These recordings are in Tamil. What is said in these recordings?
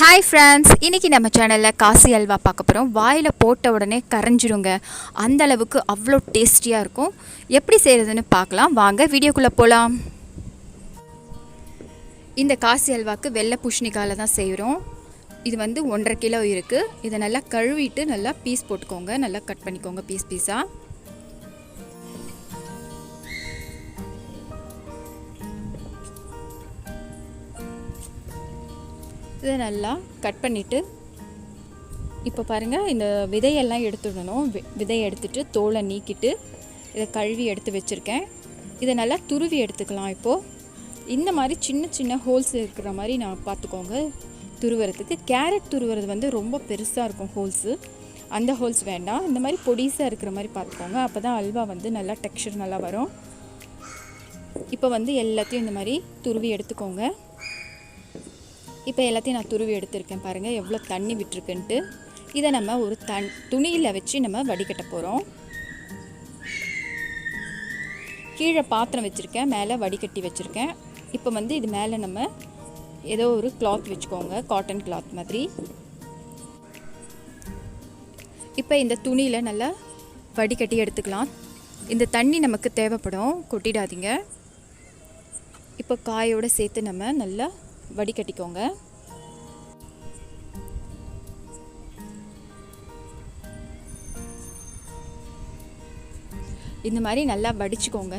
ஹாய் ஃப்ரெண்ட்ஸ், இன்றைக்கி நம்ம சேனலில் காசி அல்வா பார்க்க போகிறோம். வாயில் போட்ட உடனே கரைஞ்சிருங்க, அந்த அளவுக்கு அவ்வளோ டேஸ்டியாக இருக்கும். எப்படி செய்கிறதுன்னு பார்க்கலாம் வாங்க, வீடியோக்குள்ளே போகலாம். இந்த காசி அல்வாவுக்கு வெள்ளை பூசணிக்காயில் தான் செய்கிறோம். இது வந்து 1.5 கிலோ இருக்குது. இதை நல்லா கழுவிட்டு நல்லா பீஸ் போட்டுக்கோங்க, நல்லா கட் பண்ணிக்கோங்க பீஸ் பீஸாக. இதை நல்லா கட் பண்ணிவிட்டு இப்போ பாருங்கள், இந்த விதையெல்லாம் எடுத்துடணும். விதையை எடுத்துகிட்டு தோலை நீக்கிட்டு இதை கழுவி எடுத்து வச்சுருக்கேன். இதை நல்லா துருவி எடுத்துக்கலாம். இப்போது இந்த மாதிரி சின்ன சின்ன ஹோல்ஸ் இருக்கிற மாதிரி நான் பார்த்துக்கோங்க துருவுறதுக்கு. கேரட் துருவுறது வந்து ரொம்ப பெருசாக இருக்கும் ஹோல்ஸு, அந்த ஹோல்ஸ் வேண்டாம். இந்த மாதிரி பொடிசாக இருக்கிற மாதிரி பார்த்துக்கோங்க, அப்போ தான் அல்வா வந்து நல்லா டெக்ஸ்சர் நல்லா வரும். இப்போ வந்து எல்லாத்தையும் இந்த மாதிரி துருவி எடுத்துக்கோங்க. இப்போ எல்லாத்தையும் நான் துருவி எடுத்துருக்கேன். பாருங்கள் எவ்வளோ தண்ணி விட்டுருக்குன்ட்டு. இதை நம்ம ஒரு துணியில் வச்சு நம்ம வடிகட்ட போகிறோம். கீழே பாத்திரம் வச்சுருக்கேன், மேலே வடிகட்டி வச்சுருக்கேன். இப்போ வந்து இது மேலே நம்ம ஏதோ ஒரு கிளாத் வச்சுக்கோங்க, காட்டன் கிளாத் மாதிரி. இப்போ இந்த துணியில் நல்லா வடிகட்டி எடுத்துக்கலாம். இந்த தண்ணி நமக்கு தேவைப்படும், கொட்டிடாதீங்க. இப்போ காயோடு சேர்த்து நம்ம நல்லா வடிகட்டிக்கோங்க. இந்த மாதிரி நல்லா வடிச்சுக்கோங்க.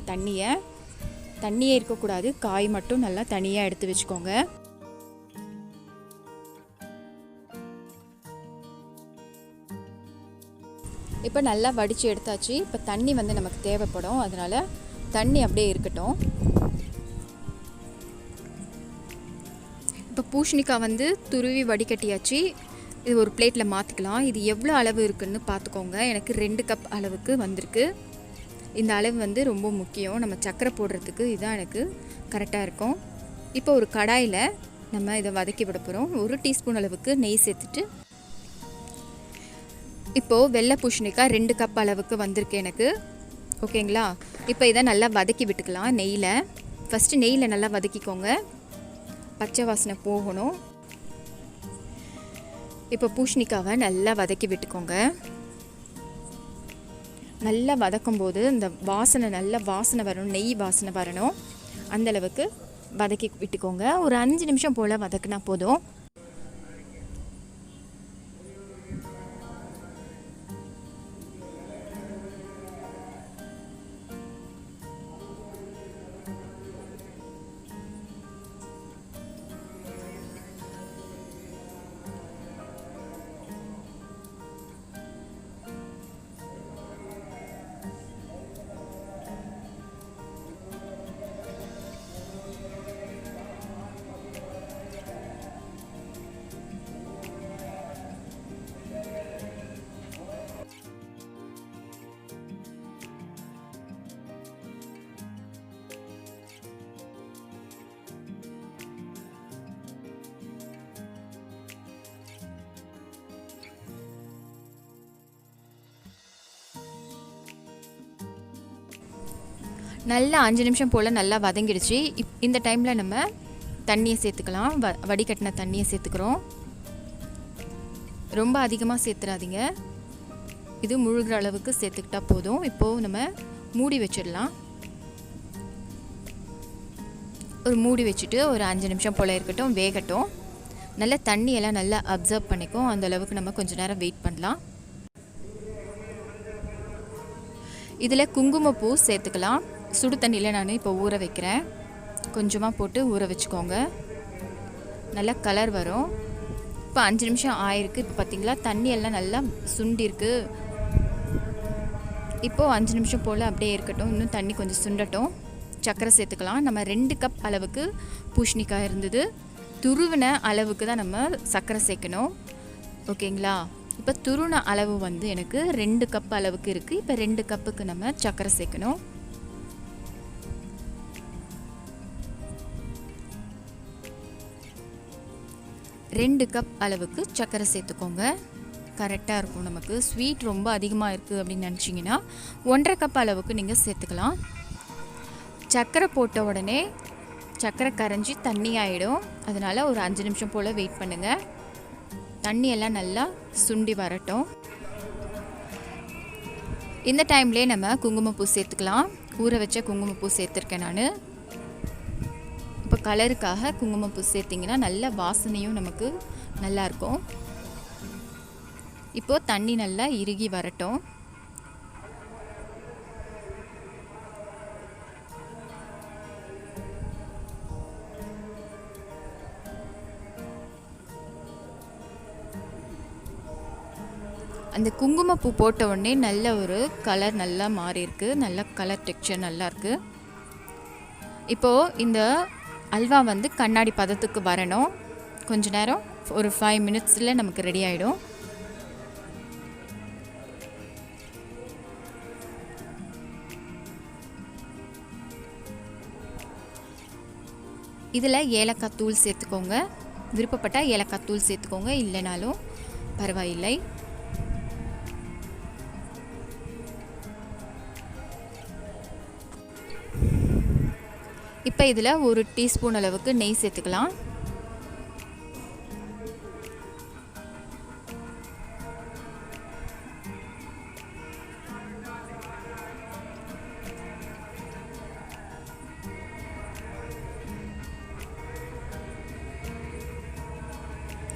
தண்ணியே இருக்கக்கூடாது, காய் மட்டும் நல்லா தனியாக எடுத்து வச்சுக்கோங்க. இப்போ நல்லா வடித்து எடுத்தாச்சு. இப்போ தண்ணி வந்து நமக்கு தேவைப்படும், அதனால் தண்ணி அப்படியே இருக்கட்டும். இப்போ பூசணிக்காய் வந்து துருவி வடிகட்டியாச்சு. இது ஒரு பிளேட்டில் மாற்றிக்கலாம். இது எவ்வளோ அளவு இருக்குதுன்னு பார்த்துக்கோங்க. எனக்கு 2 கப் அளவுக்கு வந்திருக்கு. இந்த அளவு வந்து ரொம்ப முக்கியம், நம்ம சர்க்கரை போடுறதுக்கு இதுதான் எனக்கு கரெக்டாக இருக்கும். இப்போ ஒரு கடாயில் நம்ம இதை வதக்கி விட போகிறோம். 1 டீஸ்பூன் அளவுக்கு நெய் சேர்த்துட்டு, இப்போது வெள்ளை பூசணிக்காய் 2 கப் அளவுக்கு வந்திருக்கு எனக்கு. ஓகேங்களா? இப்போ இதை நல்லா வதக்கி விட்டுக்கலாம் நெய்யில். ஃபஸ்ட்டு நெய்யில் நல்லா வதக்கிக்கோங்க, பச்சை வாசனை போகணும். இப்போ பூசணிக்காவை நல்லா வதக்கி விட்டுக்கோங்க. நல்லா வதக்கும்போது இந்த வாசனை வரணும், நெய் வாசனை வரணும். அந்தளவுக்கு வதக்கி விட்டுக்கோங்க. ஒரு 5 நிமிஷம் போல் வதக்குனா போதும். நல்லா 5 நிமிஷம் போல் நல்லா வதங்கிடுச்சு. இந்த டைமில் நம்ம தண்ணியை சேர்த்துக்கலாம். வடிகட்டின தண்ணியை சேர்த்துக்கிறோம். ரொம்ப அதிகமாக சேர்த்துறாதீங்க, இது முழுகிற அளவுக்கு சேர்த்துக்கிட்டா போதும். இப்போது நம்ம மூடி வச்சிடலாம். ஒரு மூடி வச்சுட்டு ஒரு 5 நிமிஷம் போல் இருக்கட்டும், வேகட்டும். நல்லா தண்ணியெல்லாம் நல்லா அப்சர்வ் பண்ணிக்கும், அந்த அளவுக்கு நம்ம கொஞ்சம் நேரம் வெயிட் பண்ணலாம். இதில் குங்குமப்பூ சேர்த்துக்கலாம். சுடு தண்ணியில் நான் இப்போ ஊற வைக்கிறேன். கொஞ்சமாக போட்டு ஊற வச்சுக்கோங்க, நல்லா கலர் வரும். இப்போ 5 நிமிஷம் ஆயிருக்கு. இப்போ பார்த்திங்களா, தண்ணியெல்லாம் நல்லா சுண்டிருக்கு. இப்போது 5 நிமிஷம் போல் அப்படியே இருக்கட்டும், இன்னும் தண்ணி கொஞ்சம் சுண்டட்டும். சர்க்கரை சேர்த்துக்கலாம். நம்ம 2 கப் அளவுக்கு பூசணிக்காய் இருந்தது, துருவின அளவுக்கு தான் நம்ம சர்க்கரை சேர்க்கணும். ஓகேங்களா? இப்போ துருவின அளவு வந்து எனக்கு 2 கப் அளவுக்கு இருக்குது. இப்போ 2 கப்புக்கு நம்ம சர்க்கரை சேர்க்கணும். 2 கப் அளவுக்கு சர்க்கரை சேர்த்துக்கோங்க, கரெக்டாக இருக்கும். நமக்கு ஸ்வீட் ரொம்ப அதிகமாக இருக்குது அப்படின்னு நினச்சிங்கன்னா 1.5 கப் அளவுக்கு நீங்கள் சேர்த்துக்கலாம். சர்க்கரை போட்ட உடனே சர்க்கரை கரைஞ்சி தண்ணி ஆகிடும், அதனால் ஒரு 5 நிமிஷம் போல் வெயிட் பண்ணுங்கள். தண்ணி எல்லாம் நல்லா சுண்டி வரட்டும். இந்த டைம்லேயே நம்ம குங்குமப்பூ சேர்த்துக்கலாம். ஊற வச்ச குங்குமப்பூ சேர்த்துருக்கேன் நான். இப்போ கலருக்காக குங்குமப்பூ சேர்த்திங்கன்னா நல்ல வாசனையும் நமக்கு நல்லாயிருக்கும். இப்போது தண்ணி நல்லா இறுகி வரட்டும். அந்த குங்குமப்பூ போட்ட உடனே நல்ல ஒரு கலர் நல்லா மாறி இருக்கு. நல்ல கலர் டெக்ஸ்சர் நல்லா இருக்கு. இப்போது இந்த அல்வா வந்து கண்ணாடி பதத்துக்கு வரணும். கொஞ்ச நேரம் ஒரு 5 மினிட்ஸில் நமக்கு ரெடி ஆகிடும். இதில் ஏலக்காய் தூள் சேர்த்துக்கோங்க. விருப்பப்பட்டால் ஏலக்காய் தூள் சேர்த்துக்கோங்க, இல்லைனாலும் பரவாயில்லை. இப்போ இதில் 1 டீஸ்பூன் அளவுக்கு நெய் சேர்த்துக்கலாம்.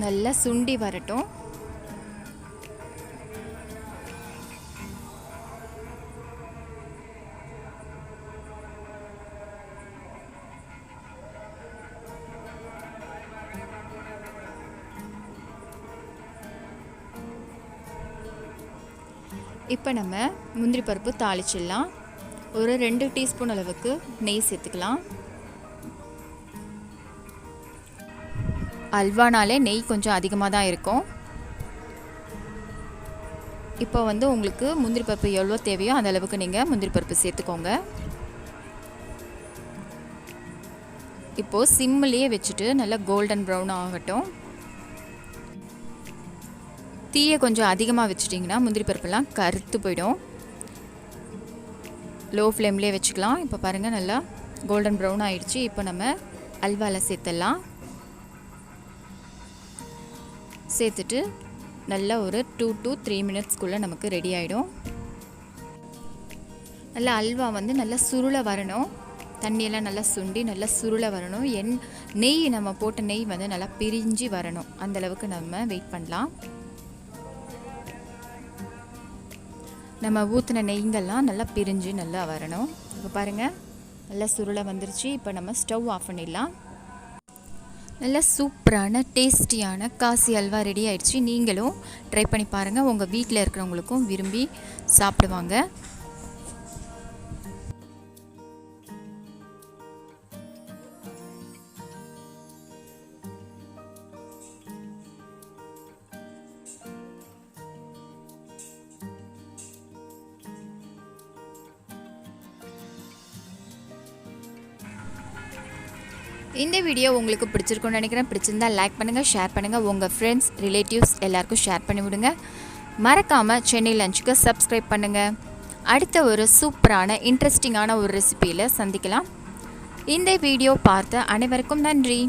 நல்லா சுண்டி வரட்டும். இப்போ நம்ம முந்திரி பருப்பு தாளிச்சிடலாம். ஒரு 2 டீஸ்பூன் அளவுக்கு நெய் சேர்த்துக்கலாம். அல்வானாலே நெய் கொஞ்சம் அதிகமாக தான் இருக்கும். இப்போ வந்து உங்களுக்கு முந்திரி பருப்பு எவ்வளோ தேவையோ அந்த அளவுக்கு நீங்கள் முந்திரி பருப்பு சேர்த்துக்கோங்க. இப்போது சிம்மிலேயே வச்சுட்டு நல்லா கோல்டன் ப்ரௌன் ஆகட்டும். தீயை கொஞ்சம் அதிகமாக வச்சுட்டிங்கன்னா முந்திரி பருப்பெல்லாம் கருத்து போயிடும். லோ ஃப்ளேம்லேயே வச்சுக்கலாம். இப்போ பாருங்கள் நல்லா கோல்டன் ப்ரௌன் ஆகிடுச்சு. இப்போ நம்ம அல்வாவில் சேர்த்துடலாம். சேர்த்துட்டு நல்லா ஒரு 2 to 3 மினிட்ஸ்க்குள்ளே நமக்கு ரெடி ஆகிடும். நல்லா அல்வா வந்து நல்லா சுருளை வரணும். தண்ணியெல்லாம் நல்லா சுண்டி நல்லா சுருளை வரணும். நெய் நம்ம போட்ட நெய் வந்து நல்லா பிரிஞ்சு வரணும். அந்தளவுக்கு நம்ம வெயிட் பண்ணலாம். நம்ம ஊற்றின நெய்ங்கெல்லாம் நல்லா பிரிஞ்சு நல்லா வரணும். இப்போ பாருங்கள் நல்லா சுருளை வந்துருச்சு. இப்போ நம்ம ஸ்டவ் ஆஃப் பண்ணிடலாம். நல்லா சூப்பரான டேஸ்டியான காசி அல்வா ரெடி ஆயிடுச்சு. நீங்களும் ட்ரை பண்ணி பாருங்கள். உங்கள் வீட்டில் இருக்கிறவங்களுக்கும் விரும்பி சாப்பிடுவாங்க. இந்த வீடியோ உங்களுக்கு பிடிச்சிருக்குன்னு நினைக்கிறேன். பிடிச்சிருந்தா லைக் பண்ணுங்கள், ஷேர் பண்ணுங்கள். உங்கள் ஃப்ரெண்ட்ஸ் ரிலேட்டிவ்ஸ் எல்லாருக்கும் ஷேர் பண்ணி விடுங்க. மறக்காமல் சென்னை லஞ்சுக்கு சப்ஸ்கிரைப் பண்ணுங்கள். அடுத்த ஒரு சூப்பரான இன்ட்ரெஸ்டிங்கான ஒரு ரெசிபியில் சந்திக்கலாம். இந்த வீடியோ பார்த்த அனைவருக்கும் நன்றி.